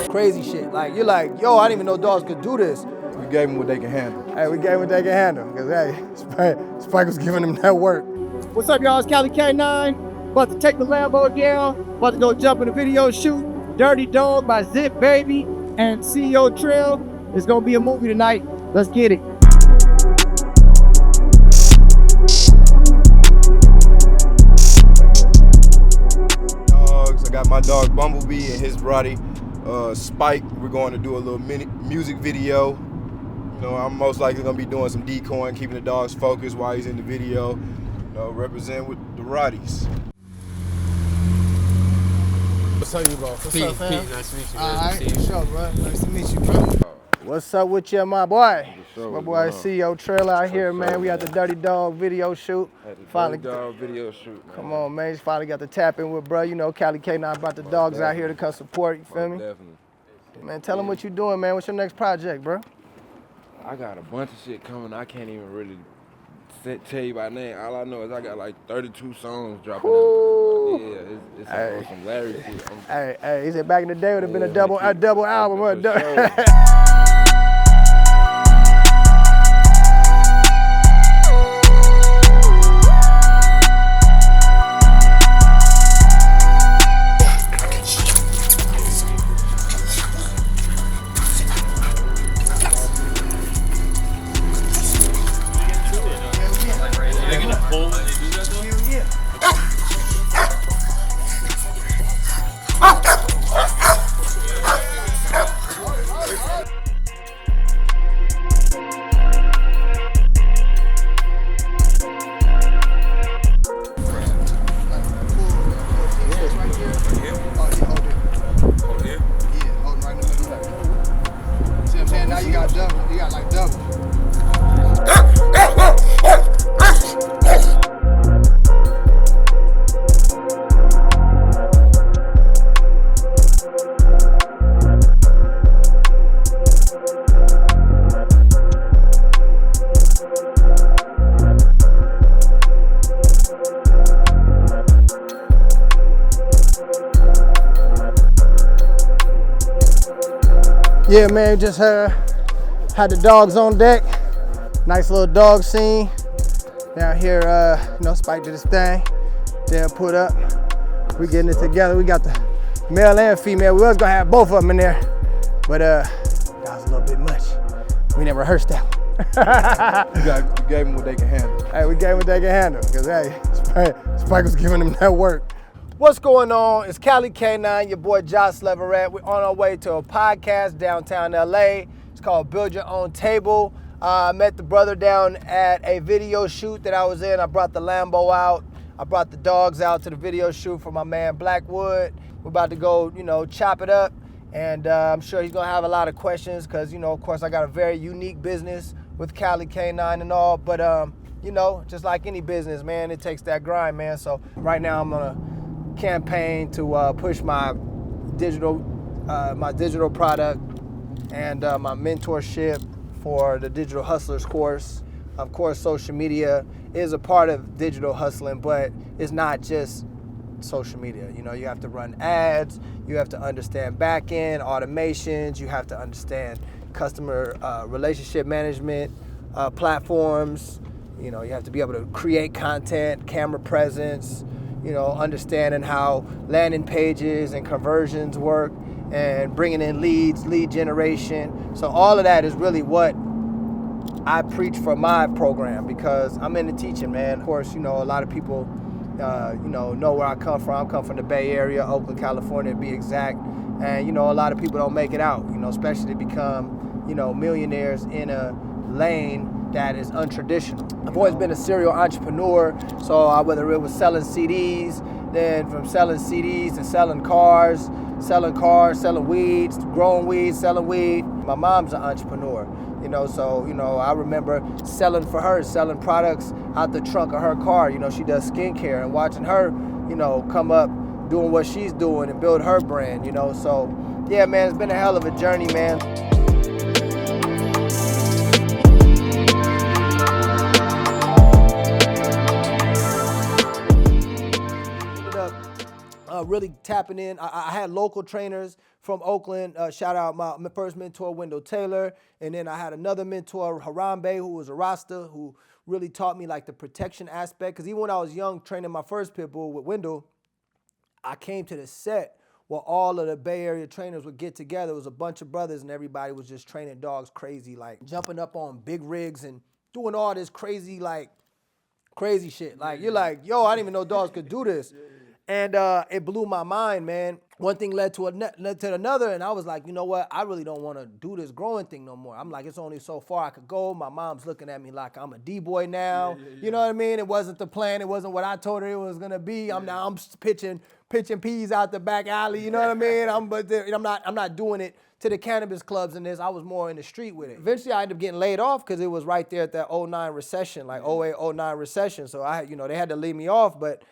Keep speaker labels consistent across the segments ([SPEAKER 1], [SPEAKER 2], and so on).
[SPEAKER 1] crazy shit. Like, you're like, yo, I didn't even know dogs could do this.
[SPEAKER 2] We gave them what they can handle.
[SPEAKER 1] Hey, we gave them what they can handle. Because, hey, Spike was giving them that work. What's up, y'all? It's Cali K9. About to take the Lambo down. About to go jump in a video shoot. Dirty Dog by Zip Baby and CEO Trill. It's going to be a movie tonight. Let's get it.
[SPEAKER 2] I got my dog Bumblebee and his buddy Spike. We're going to do a little mini music video. You know, I'm most likely going to be doing some decoying, keeping the dogs focused while he's in the video. You know, represent with the Rotties.
[SPEAKER 3] What's up, you bro? What's up, fam?
[SPEAKER 4] Pete, nice to meet you.
[SPEAKER 3] All right, for sure, bro. Nice to meet you, bro.
[SPEAKER 1] What's up with you, my boy?
[SPEAKER 2] Sure,
[SPEAKER 1] My boy CEO Trill out here, man. We got the Dirty Dog video shoot.
[SPEAKER 2] Finally, dog video shoot. Man.
[SPEAKER 1] Come on, man. Just finally got to tap in with bro. You know, Cali K9 brought the dogs out here to come support. You feel me?
[SPEAKER 2] Definitely.
[SPEAKER 1] Man, tell them what you doing, man. What's your next project, bro?
[SPEAKER 4] I got a bunch of shit coming. I can't even really tell you by name. All I know is I got like 32 songs dropping. Yeah, it's some Larry shit.
[SPEAKER 1] Hey, he said back in the day it would have been a double album. Yeah, man, just had the dogs on deck. Nice little dog scene. Down here, you know, Spike did his thing. Then put up. We getting it together. We got the male and female. We was gonna have both of them in there, but that was a little bit much. We never rehearsed that one.
[SPEAKER 2] You gave them what they can handle.
[SPEAKER 1] Hey, we gave them what they can handle. Because, hey, Spike was giving them that work. What's going on? It's Cali K9, your boy Josh Leverette. We're on our way to a podcast downtown LA. It's called Build Your Own Table. I met the brother down at a video shoot that I was in. I brought the Lambo out. I brought the dogs out to the video shoot for my man Blackwood. We're about to go, you know, chop it up. And I'm sure he's gonna have a lot of questions because, you know, of course I got a very unique business with Cali K9 and all. But, you know, just like any business, man, it takes that grind, man. So right now I'm gonna campaign to push my digital product and my mentorship for the Digital Hustlers course. Of course, social media is a part of digital hustling, but it's not just social media. You know, you have to run ads, you have to understand back-end automations, you have to understand customer relationship management platforms. You know, you have to be able to create content, camera presence, you know, understanding how landing pages and conversions work and bringing in leads, lead generation. So all of that is really what I preach for my program because I'm into teaching, man. Of course, you know, a lot of people, you know where I come from. I come from the Bay Area, Oakland, California to be exact. And, you know, a lot of people don't make it out, you know, especially to become, you know, millionaires in a lane that is untraditional. I've always been a serial entrepreneur, so whether it was selling CDs, then from selling CDs to selling cars, selling weeds, growing weeds, selling weed. My mom's an entrepreneur, you know, so, you know, I remember selling for her, selling products out the trunk of her car. You know, she does skincare and watching her, you know, come up doing what she's doing and build her brand, you know. So, yeah, man, it's been a hell of a journey, man. really tapping in. I had local trainers from Oakland. Shout out my first mentor, Wendell Taylor. And then I had another mentor, Harambe, who was a Rasta, who really taught me like the protection aspect. Because even when I was young, training my first pit bull with Wendell, I came to the set where all of the Bay Area trainers would get together. It was a bunch of brothers and everybody was just training dogs crazy, like jumping up on big rigs and doing all this crazy, like crazy shit. Like you're like, yo, I didn't even know dogs could do this. And it blew my mind, man. One thing led to another, and I was like, you know what? I really don't want to do this growing thing no more. I'm like, it's only so far I could go. My mom's looking at me like I'm a D-boy now. You know what I mean? It wasn't the plan. It wasn't what I told her it was gonna be. I'm pitching peas out the back alley. You know what I mean? I'm not doing it to the cannabis clubs and this. I was more in the street with it. Eventually, I ended up getting laid off because it was right there at that 09 recession, like 08, 09 recession. So they had to lay me off, but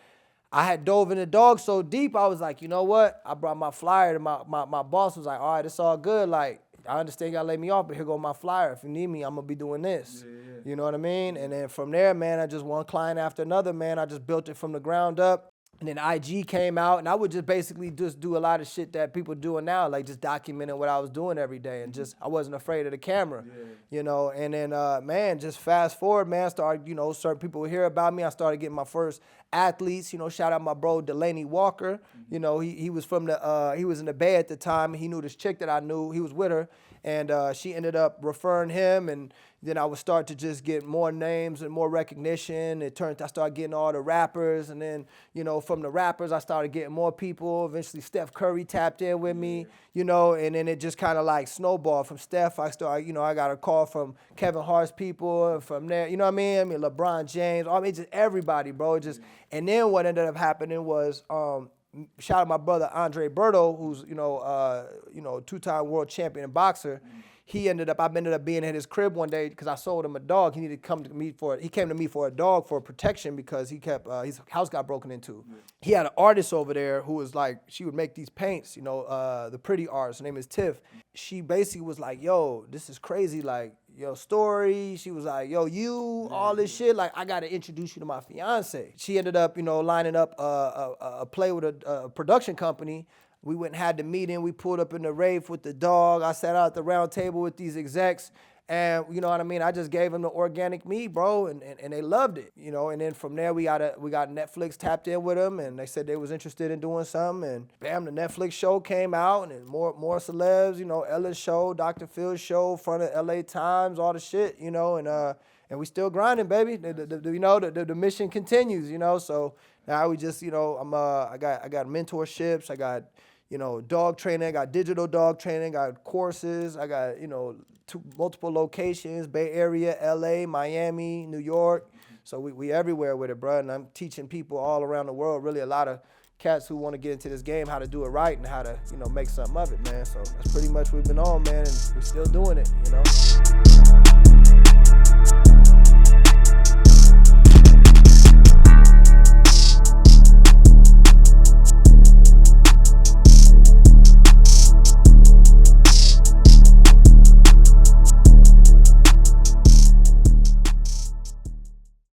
[SPEAKER 1] I had dove into dogs so deep, I was like, you know what? I brought my flyer to my boss was like, all right, it's all good. Like, I understand y'all laid me off, but here go my flyer. If you need me, I'm going to be doing this. You know what I mean? And then from there, man, I just one client after another, man. I just built it from the ground up. And then IG came out, and I would just basically just do a lot of shit that people doing now, like just documenting what I was doing every day, and just I wasn't afraid of the camera, you know. And then, man, just fast forward, man, started, you know, certain people would hear about me. I started getting my first athletes, you know. Shout out my bro Delaney Walker, you know, he was from the he was in the Bay at the time. He knew this chick that I knew. He was with her, and she ended up referring him, and then I would start to just get more names and more recognition. I started getting all the rappers, and then, you know, from the rappers, I started getting more people. Eventually, Steph Curry tapped in with me, you know, and then it just kind of like snowballed. From Steph, I got a call from Kevin Hart's people, and from there, you know what I mean? LeBron James, just everybody, bro. And then what ended up happening was, shout out my brother Andre Berto, who's, you know, two-time world champion boxer. I ended up being at his crib one day because I sold him a dog. He needed to come to me he came to me for a dog for protection because his house got broken into. He had an artist over there who was like, she would make these paints, you know, the pretty artist. Her name is Tiff. She basically was like, yo, this is crazy. Like, your story. She was like, yo, all this shit. Like, I got to introduce you to my fiance. She ended up, you know, lining up a play with a production company. We went and had the meeting. We pulled up in the rave with the dog. I sat out at the round table with these execs. And, you know what I mean? I just gave them the organic meat, bro, and they loved it, you know. And then from there, we got Netflix tapped in with them, and they said they was interested in doing something. And bam, the Netflix show came out, and more celebs, you know, Ella's show, Dr. Phil's show, front of LA Times, all the shit, you know. And we still grinding, baby. The mission continues, you know. So now we just, you know, I got mentorships, I got, you know, dog training, I got digital dog training, I got courses, I got, you know, multiple locations, Bay Area, LA, Miami, New York. So we everywhere with it, bro. And I'm teaching people all around the world, really a lot of cats who want to get into this game, how to do it right and how to, you know, make something of it, man. So that's pretty much what we've been on, man, and we're still doing it, you know.